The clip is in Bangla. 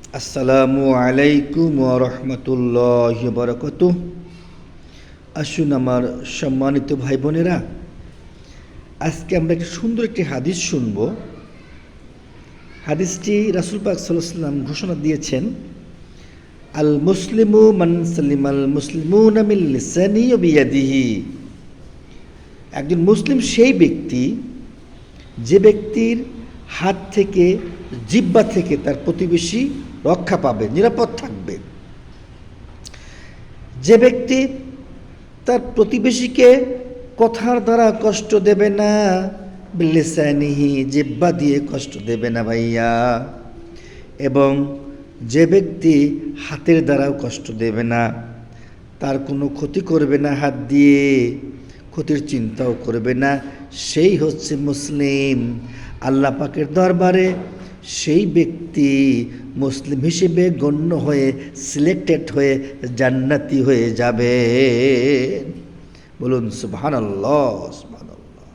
আসসালামু আলাইকুম ওয়া রাহমাতুল্লাহি ওয়া বারাকাতুহু। আসুন আমার সম্মানিত ভাই বোনেরা, আজকে আমরা একটি সুন্দর একটি হাদিস শুনব। হাদিসটি রাসূল পাক সাল্লাল্লাহু আলাইহি ওয়াসাল্লাম ঘোষণা দিয়েছেন, আল মুসলিমু মান সালিমাল মুসলিমুনা মিন লিসানিহি ওয়া বিয়াদিহি। একজন মুসলিম সেই ব্যক্তি যে ব্যক্তির হাত থেকে, জিহ্বা থেকে তার প্রতিবেশী রক্ষা পাবে, নিরাপদ থাকবে। যে ব্যক্তি তার প্রতিবেশীকে কথার দ্বারা কষ্ট দেবে না, বিলিসানিহি জিহ্বা দিয়ে কষ্ট দেবে না ভাইয়া, এবং যে ব্যক্তি হাতের দ্বারাও কষ্ট দেবে না, তার কোনো ক্ষতি করবে না, হাত দিয়ে ক্ষতির চিন্তাও করবে না, সেই হচ্ছে মুসলিম। আল্লাহ পাকের দরবারে সেই ব্যক্তি মুসলিম হিসেবে গণ্য হয়ে, সিলেক্টেড হয়ে জান্নাতি হয়ে যাবে। বলুন সুবহানাল্লাহ, সুবহানাল্লাহ।